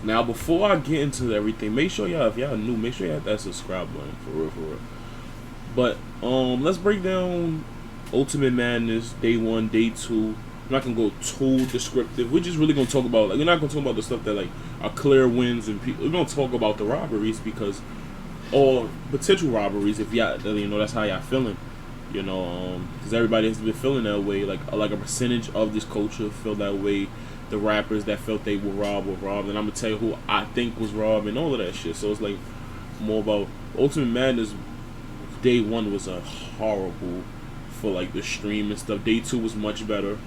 Now, before I get into everything, make sure y'all, if y'all new, make sure y'all hit that subscribe button for real, for real. But let's break down Ultimate Madness Day 1, Day 2. I'm not gonna go too descriptive. We're just really gonna talk about, like, we're not gonna talk about the stuff that like are clear wins, and we're gonna talk about the robberies, because or potential robberies, if y'all, you know, that's how y'all feeling, you know, because everybody has been feeling that way. Like a percentage of this culture feel that way. The rappers that felt they were robbed, and I'm gonna tell you who I think was robbed and all of that shit. So it's like more about Ultimate Madness. Day 1 was a horrible for like the stream and stuff. Day 2 was much better,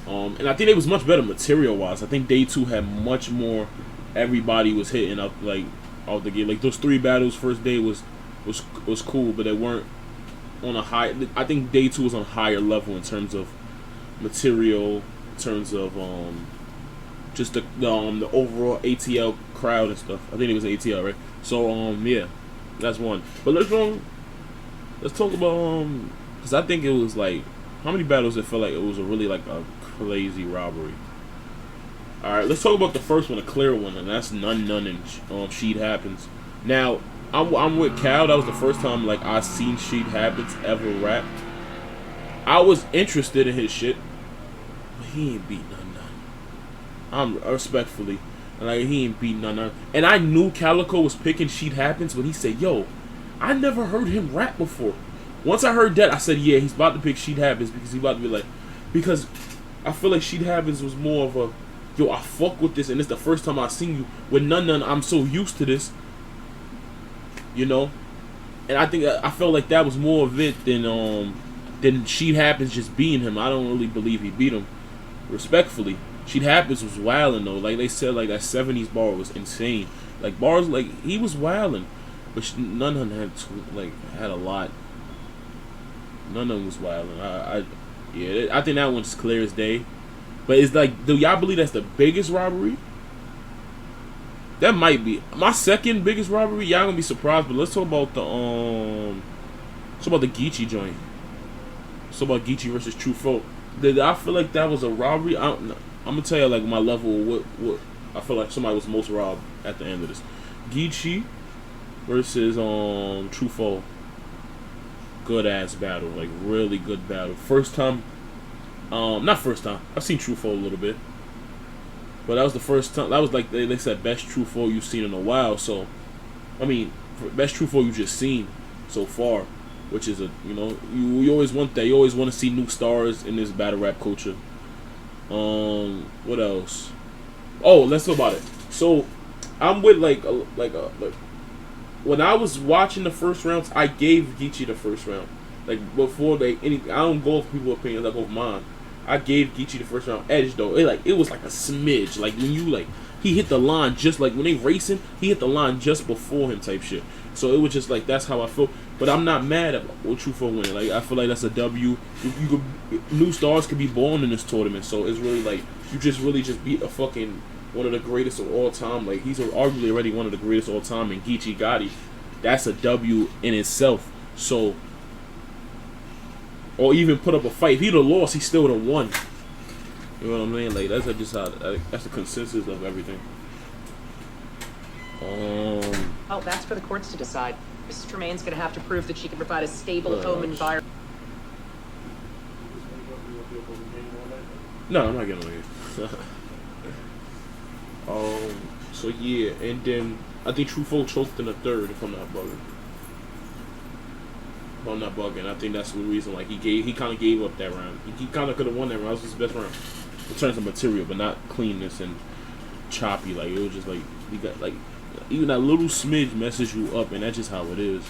and I think it was much better material wise. I think Day 2 had much more. Everybody was hitting up like out the gate. Like those 3 battles first day was cool, but they weren't on a high. I think Day 2 was on a higher level in terms of material, in terms of just the overall ATL crowd and stuff. I think it was ATL, right? So yeah, that's one. But let's talk about because I think it was like, how many battles it felt like it was a really like a crazy robbery. All right, let's talk about the first one, a clear one, and that's None and Sheet Happens. Now I'm with Cal. That was the first time like I seen Sheet Happens ever rap. I was interested in his shit, but he ain't beat none. I'm respectfully, like, he ain't beat none. And I knew Calico was picking Sheet Happens, but he said, "Yo, I never heard him rap before." Once I heard that, I said, "Yeah, he's about to pick Sheet Happens because he's about to be like," because I feel like Sheet Happens was more of a, "Yo, I fuck with this, and it's the first time I seen you." With None, I'm so used to this, you know. And I think I felt like that was more of it than Sheet Happens just beating him. I don't really believe he beat him, respectfully. Sheet Happens was wilding though. Like they said, like that 70s bar was insane. Like bars, like he was wilding, but none of them had a lot. None of them was wilding. I think that one's clear as day. But it's like, do y'all believe that's the biggest robbery? That might be my second biggest robbery. Y'all gonna be surprised, but let's talk about the GEECHI joint. Let's talk about GEECHI versus True Folk. Did I feel like that was a robbery? I'm gonna tell you like my level of what I feel like somebody was most robbed at the end of this. GEECHI versus True Folk. Good ass battle, like really good battle. First time, not first time. I've seen True Folk a little bit, but that was the first time. That was like they said best True Folk you've seen in a while. So, I mean, best True Folk you've just seen so far, which is you always want that. You always want to see new stars in this battle rap culture. What else? Oh, let's talk about it. So, I'm with like when I was watching the first rounds, I gave GEECHI the first round. Like before I don't go with people's opinions, I go with mine. I gave GEECHI the first round edge though. It was like a smidge. Like when you he hit the line just like when they racing, he hit the line just before him type shit. So it was just like that's how I feel. But I'm not mad at what True Folk winning. Like I feel like that's a W. New stars could be born in this tournament. So it's really like you just beat a fucking one of the greatest of all time. Like he's arguably already one of the greatest of all time. And GEECHI Gotti, that's a W in itself. So, or even put up a fight. If he'd have lost, he still would have won. You know what I'm saying? Like that's just how that's the consensus of everything. Oh, that's for the courts to decide. Mrs. Tremaine's going to have to prove that she can provide a stable home environment. No, I'm not getting on it. So yeah, and then I think True Folk choked in the third, if I'm not bugging. I think that's the reason. Like he kind of gave up that round. He kind of could have won that round. It was his best round in terms of material, but not cleanness and choppy. Like it was just like he got like even that little smidge messes you up, and that's just how it is.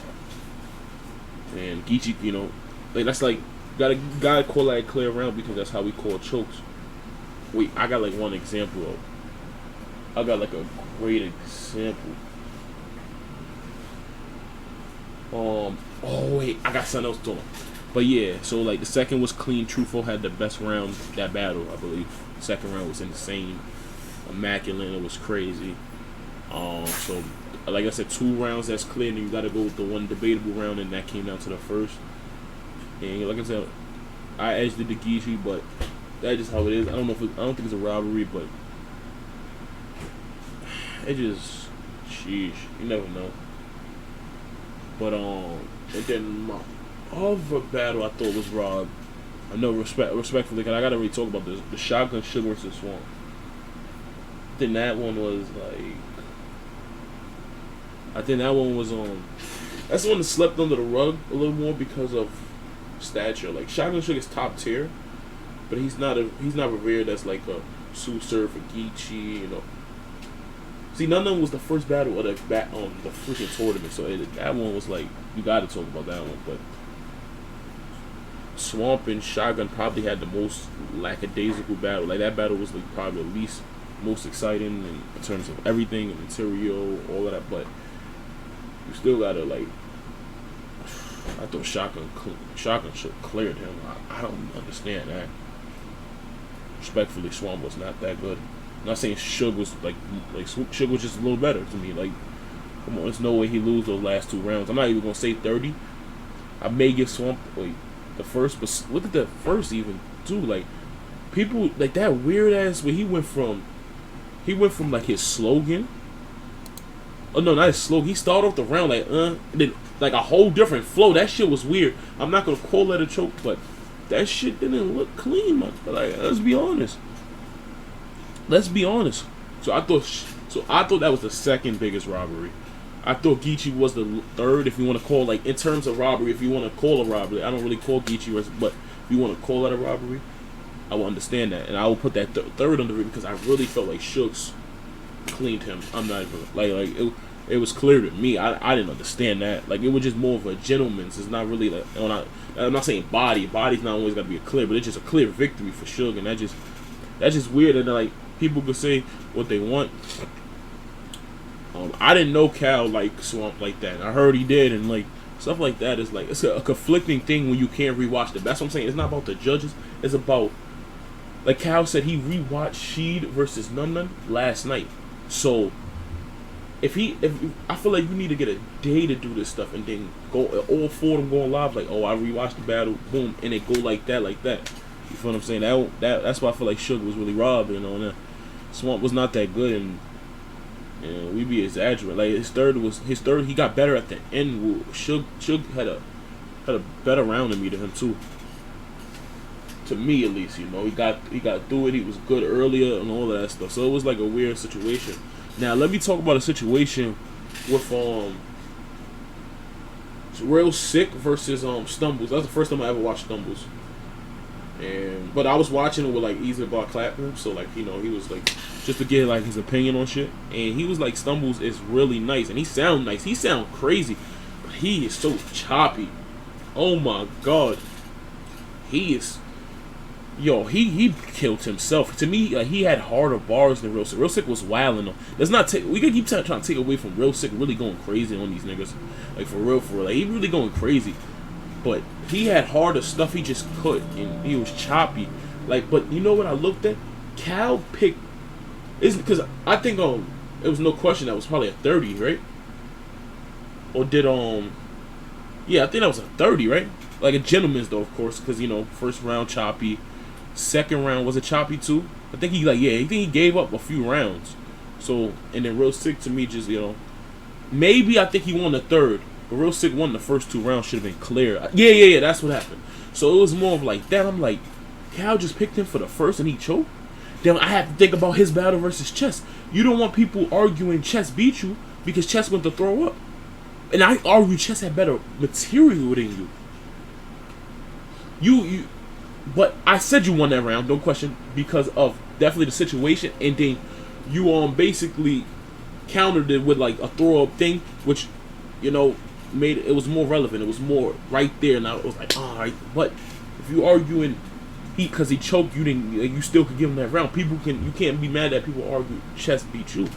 And GEECHI, like that's like gotta call that a clear round because that's how we call chokes. Wait, I got like one example of. I got like a great example. Oh wait, I got something else doing. But yeah, so like the second was clean. True Folk had the best round that battle, I believe. Second round was insane, immaculate. It was crazy. So like I said, 2 rounds that's clear, and you got to go with the one debatable round, and that came down to the first. And like I said, I edged it to GEECHI, but that's just how it is. I don't think it's a robbery, but it just, sheesh, you never know. But and then my other battle I thought was Rob. I know respectfully, cause I gotta really talk about this. The Shotgun Suge versus Swamp. Then that one was like, I think that one was that's the one that slept under the rug a little more because of stature. Like Shotgun Suge is top tier, but he's not revered as like a Sue Surf or GEECHI, you know. See, none of them was the first battle of the freaking tournament, so that one was like, you gotta talk about that one. But Swamp and Shotgun probably had the most lackadaisical battle. Like that battle was like probably the least most exciting in terms of everything and material, all of that. But you still gotta like, I thought Shotgun should cleared him. I don't understand that. Respectfully, Swamp was not that good. I'm not saying Suge was like Suge was just a little better to me. Like, come on, there's no way he lose those last 2 rounds. I'm not even gonna say 30. I may give Swamp like the first, but look at the first even too. Like people like that weird ass where he went from like his slogan. Oh no, not his slogan. He started off the round like and then like a whole different flow. That shit was weird. I'm not gonna call that a choke, but that shit didn't look clean, man. Like, let's be honest. Let's be honest. So I thought that was the second biggest robbery. I thought GEECHI was the third, if you want to call, like, in terms of robbery, if you want to call a robbery. I don't really call GEECHI, but if you want to call that a robbery, I will understand that. And I will put that third under it because I really felt like Suge cleaned him. I'm not even, it was clear to me. I didn't understand that. Like, it was just more of a gentleman's. It's not really, like, I'm not saying body. Body's not always got to be a clear, but it's just a clear victory for Suge. And that's just weird. And, like, people could say what they want. I didn't know Cal liked Swamp like that. I heard he did, and like stuff like that is like, it's a conflicting thing when you can't rewatch it. That's what I'm saying. It's not about the judges. It's about, like Cal said, he rewatched Sheed versus Num Num last night. So if I feel like you need to get a day to do this stuff and then go all 4 of them going live like, oh, I rewatched the battle, boom, and it go like that. You feel what I'm saying? That's why I feel like Suge was really robbed, you know. And Swamp was not that good, and we be exaggerating. Like his third, he got better at the end. Suge had a better round than him too. To me, at least, you know, he got through it. He was good earlier and all of that stuff. So it was like a weird situation. Now let me talk about a situation with Real Sick versus Stumbles. That's the first time I ever watched Stumbles. But I was watching it with like Easy Bar Clapton, so like, you know, he was like, just to get like his opinion on shit, and he was like, Stumbles is really nice, and he sound nice, he sound crazy, but he is so choppy. Oh my god, he is, he killed himself. To me, like, he had harder bars than Real Sick. Real Sick was wilding though. Let's not take, we could keep trying to take away from Real Sick really going crazy on these niggas, like for real, like he really going crazy. But he had harder stuff he just could, and he was choppy. Like, but you know what I looked at? Cal picked, is because I think it was no question that was probably a 30, right? Or did yeah, I think that was a 30, right? Like a gentleman's though, of course, because you know, first round choppy, second round was it choppy too? I think he gave up a few rounds. So, and then Real Sick to me just, you know, maybe I think he won the third. But Real Sick won the first 2 rounds, should have been clear. Yeah, that's what happened. So it was more of like that. I'm like, Cal just picked him for the first and he choked? Then I have to think about his battle versus Chess. You don't want people arguing Chess beat you because Chess went to throw up. And I argue Chess had better material than you. But I said you won that round, no question, because of definitely the situation. And then you basically countered it with like a throw up thing, which, you know, made it was more relevant. It was more right there, and I was like, all right. But if you arguing because he choked, you still could give him that round. You can't be mad that people argue Chess beat you.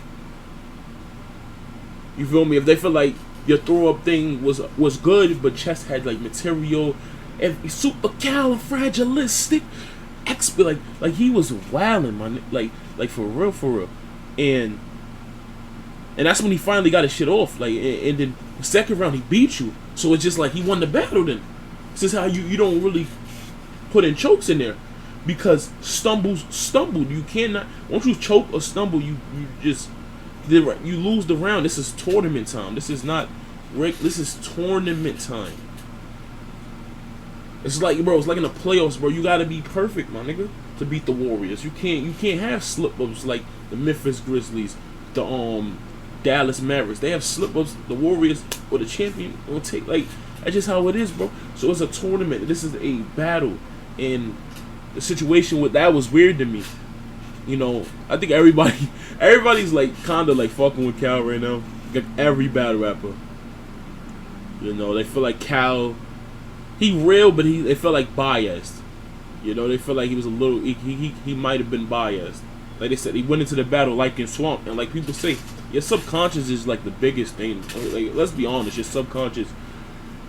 You feel me? If they feel like your throw up thing was good, but Chess had like material and super califragilistic, like he was wilding, man, like for real, and that's when he finally got his shit off. Like, and then the second round he beat you, so it's just like he won the battle. Then this is how you don't really put in chokes in there, because stumbled. You cannot, once you choke or stumble, you You lose the round. This is tournament time. This is not. This is tournament time. It's like, bro, it's like in the playoffs, bro. You gotta be perfect, my nigga, to beat the Warriors. You can't have slip ups like the Memphis Grizzlies, the Dallas Mavericks. They have slip ups. The Warriors or the champion will take, like, that's just how it is, bro. So it's a tournament. This is a battle, and the situation with that was weird to me. You know, I think everybody's like kind of like fucking with Cal right now. Like every battle rapper. You know, they feel like Cal. He real, but they felt like biased. You know, they feel like he was a little. He might have been biased. Like they said, he went into the battle like in Swamp, and like people say, your subconscious is like the biggest thing. Like, let's be honest, your subconscious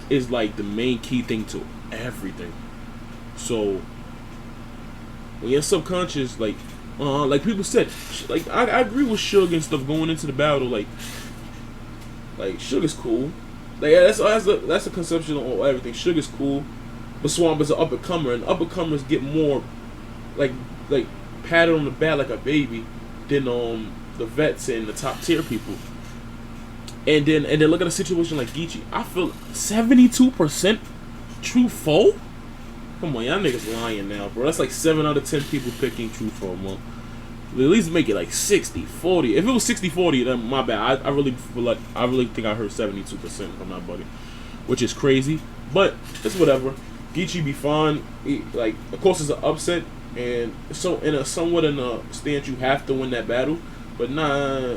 is like the main key thing to everything. So when your subconscious, like people said, like I agree with Suge and stuff going into the battle. Like Suge is cool. Like that's a conception on everything. Suge is cool, but Swamp is an up and comer, and up and comers get more like patted on the back like a baby than the vets and the top tier people. And then look at a situation like GEECHI. I feel 72% true foe. Come on, y'all niggas lying now, bro. That's like 7 out of 10 people picking true foe, man. At least make it like 60-40. If it was 60-40, then my bad. I really think I heard 72% from that buddy, which is crazy. But it's whatever. GEECHI be fine. Like, of course, it's an upset, and so somewhat in a stance you have to win that battle. But nah,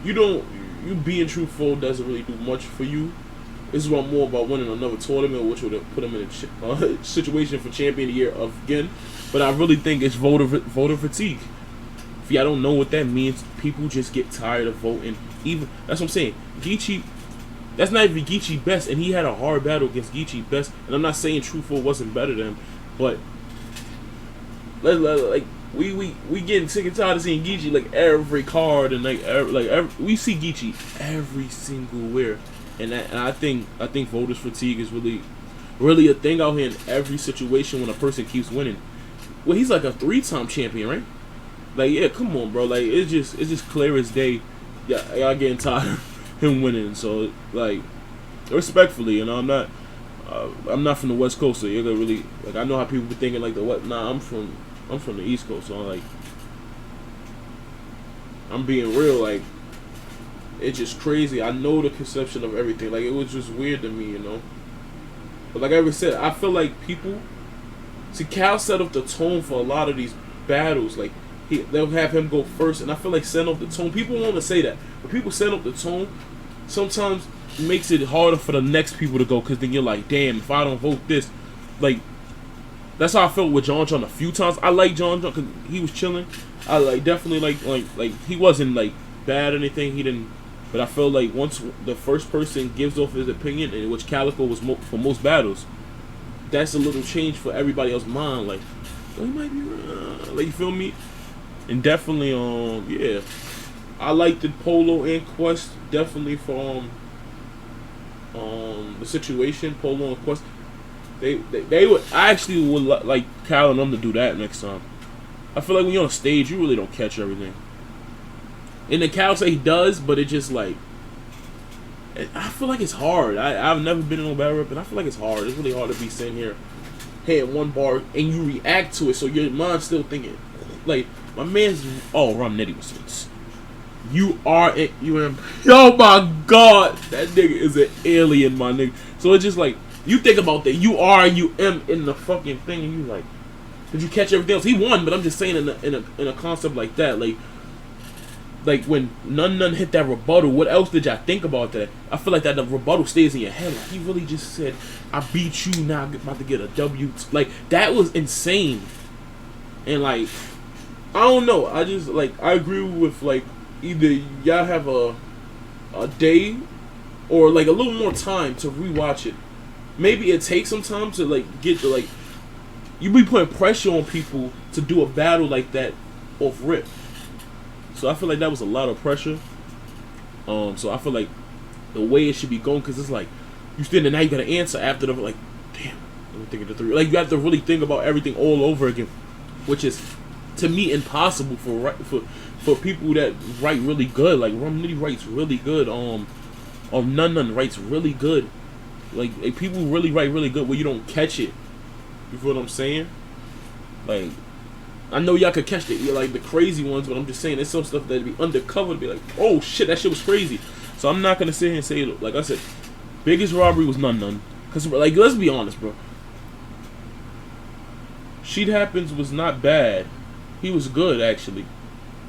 you don't. You being true foe doesn't really do much for you. This is more about winning another tournament, which would have put him in a situation for champion of the year again. But I really think it's voter fatigue. If y'all don't know what that means, people just get tired of voting. Even that's what I'm saying. GEECHI, that's not even GEECHI best, and he had a hard battle against GEECHI best. And I'm not saying True Foe wasn't better than him, but like we getting sick and tired of seeing GEECHI like every card, and we see GEECHI every single where. And I think voters fatigue is really a thing out here in every situation when a person keeps winning. Well, he's like a 3-time champion, right? Like, yeah, come on, bro. Like, it's just clear as day. Yeah, y'all getting tired of him winning. So, like, respectfully, you know, I'm not from the West Coast, so you're gonna really, like, I know how people be thinking like the what. Nah, I'm from the East Coast, so I'm being real, like. It's just crazy. I know the conception of everything. Like, it was just weird to me, you know. But like I already said, I feel like people... See, Cal set up the tone for a lot of these battles. Like, they'll have him go first. And I feel like setting up the tone... People want to say that. But people set up the tone, sometimes makes it harder for the next people to go. Because then you're like, damn, if I don't vote this... Like, that's how I felt with John a few times. I like John because he was chilling. I definitely like he wasn't like bad or anything. He didn't... But I feel like once the first person gives off his opinion, in which Calico was for most battles, that's a little change for everybody else's mind. Like, oh, he might be wrong. Like, you feel me? And definitely, yeah, I liked the Polo and Quest definitely for the situation. Polo and Quest, they would. I actually would like Cal and them to do that next time. I feel like when you're on stage, you really don't catch everything. And the Cal say he does, but it just like, I feel like it's hard. I've never been in a battle rap, and I feel like it's hard. It's really hard to be sitting here, hitting one bar, and you react to it, so your mind's still thinking. Like, my man's, Ron Nettie was saying, you are it, oh my god, that nigga is an alien, my nigga. So it's just like, you think about that, you am in the fucking thing, and you like, did you catch everything else? He won, but I'm just saying in a concept like that, like when None hit that rebuttal, what else did y'all think about that? I feel like that the rebuttal stays in your head. Like, he really just said, I beat you, now I'm about to get a W. Like, that was insane. And like, I don't know. I just like, I agree with like, either y'all have a day or like a little more time to rewatch it. Maybe it takes some time to like get to like, you be putting pressure on people to do a battle like that off rip. So I feel like that was a lot of pressure. So I feel like the way it should be going, because it's like you stand there now, you gotta answer after the like, damn, let me think of the 3. Like, you have to really think about everything all over again, which is to me impossible for people that write really good. Like Rum Nitty writes really good. Nun writes really good. Like people really write really good where you don't catch it. You feel what I'm saying? Like, I know y'all could catch the crazy ones, but I'm just saying there's some stuff that'd be undercover to be like, oh shit, that shit was crazy. So I'm not gonna sit here and say, like I said, biggest robbery was Nun. Cause like, let's be honest, bro. Sheet Happens was not bad. He was good actually.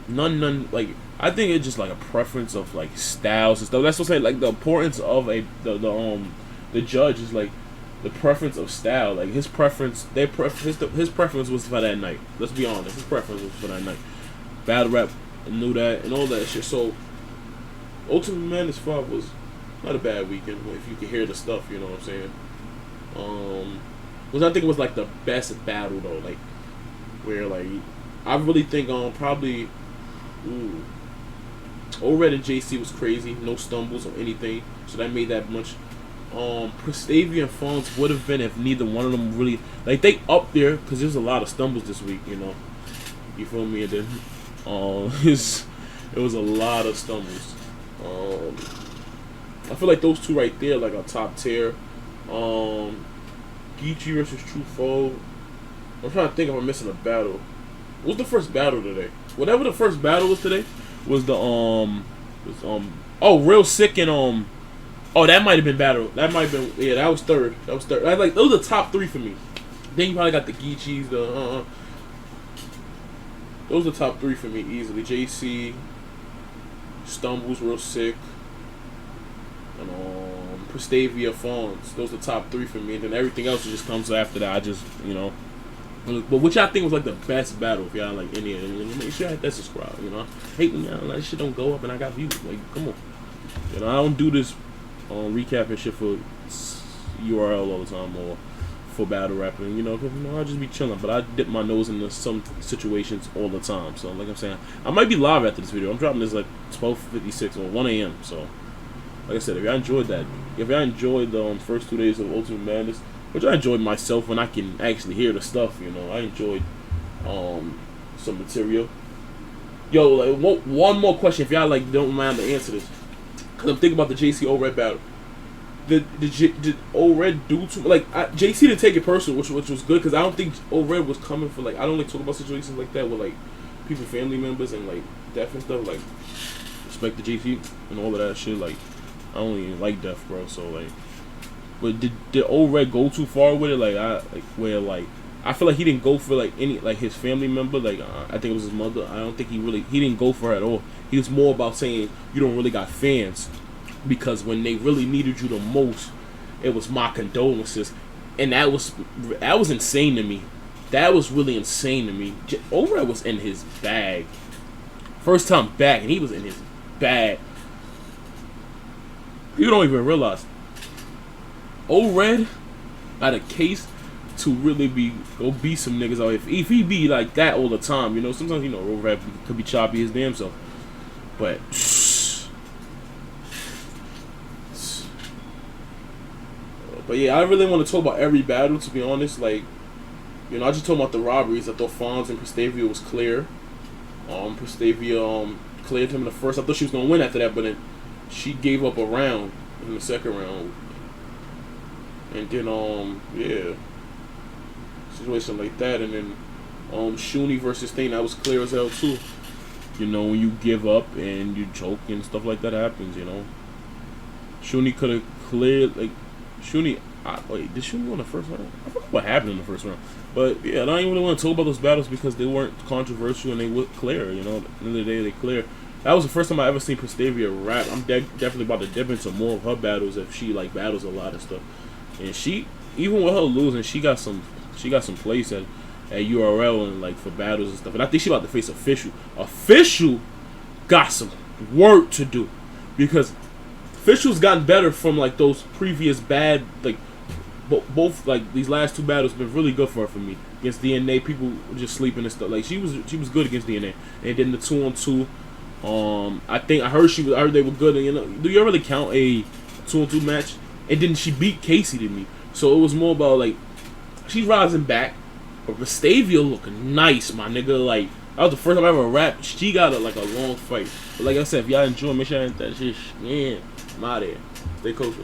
Nun, like I think it's just like a preference of like styles and stuff. That's what I say. Like the importance of the judge is like the preference of style. Like his preference, his preference was for that night. Let's be honest, his preference was for that night. Battle rap, knew that and all that shit. So Ultimate Madness 5 was not a bad weekend if you can hear the stuff. You know what I'm saying? Which I think was like the best battle though. Like where like I really think probably. O-Red and JC was crazy, no stumbles or anything, so that made that much. Prestavia and Fonz would have been if neither one of them really like they up there because there's a lot of stumbles this week, you know. You feel me? And then it was a lot of stumbles. I feel like those two right there like a top tier. GEECHI versus True Foe. I'm trying to think if I'm missing a battle. What was the first battle today? Whatever the first battle was today was the Real Sick and oh, that might have been battle. That might have been, yeah, that was third. That was third. Like those are the top three for me. Then you probably got the GEECHIs, those are the top three for me easily. JC, Stumbles, Real Sick, and Prestavia, Fonz. Those are the top three for me. And then everything else just comes after that. I just, you know. But which I think was like the best battle if y'all like any of them. Make sure I hit that subscribe, you know. I hate when y'all like shit don't go up and I got views. Like, come on. You know, I don't do this recapping shit for URL all the time or for battle rapping, you know, because you know, I'll just be chilling. But I dip my nose into some situations all the time. So like I'm saying, I might be live after this video. I'm dropping this like 12:56 or 1 a.m. So like I said, if y'all enjoyed that, if y'all enjoyed the first 2 days of Ultimate Madness, which I enjoyed myself when I can actually hear the stuff, you know. I enjoyed some material. Yo, like one more question, if y'all like don't mind to answer this, cause I'm thinking about the JC O-Red battle. Did O-Red do too like JC didn't take it personal, which was good, because I don't think O-Red was coming for like I don't like talk about situations like that with like people, family members, and like death and stuff. Like respect the JC and all of that shit. Like I don't even like death, bro. So like. But did O-Red go too far with it? Like I feel like he didn't go for like any like his family member. Like I think it was his mother. I don't think he didn't go for her at all. He was more about saying you don't really got fans because when they really needed you the most, it was my condolences, and that was insane to me. That was really insane to me. O-Red was in his bag, first time back, and he was in his bag. You don't even realize. O-Red got a case to really go be some niggas out here. If he be like that all the time, you know, sometimes, you know, O-Red could be choppy his damn self. But yeah, I really want to talk about every battle, to be honest. Like, you know, I just talked about the robberies. I thought Fonz and Prestavia was clear. Prestavia cleared him in the first. I thought she was gonna win after that, but then she gave up a round in the second round. And then, yeah, situation like that. And then, Shuni versus Thing, that was clear as hell, too. You know, when you give up and you choke and stuff like that happens, you know. Shuni could have cleared, like, Shuni, wait, did Shuni win the first round? I forgot what happened in the first round. But, yeah, I don't even really want to talk about those battles because they weren't controversial and they were clear, you know. At the end of the day, they clear. That was the first time I ever seen Prestavia rap. I'm definitely about to dip into more of her battles if she, like, battles a lot and stuff. And she, even with her losing, she got some place at URL and like for battles and stuff. And I think she about to face Official. Official got some work to do because Official's gotten better from like those previous bad like both like these last two battles been really good for her for me against DNA. People were just sleeping and stuff. Like she was good against DNA. And then the 2-on-2. I heard they were good. And, you know, do you ever really count a 2-on-2 match? And then she beat Casey to me. So it was more about, like, she's rising back. But Prestavia looking nice, my nigga. Like, That was the first time I ever rapped. She got like a long fight. But like I said, if y'all enjoy, make sure y'all hit that shit. Yeah, I'm out of here. Stay kosher.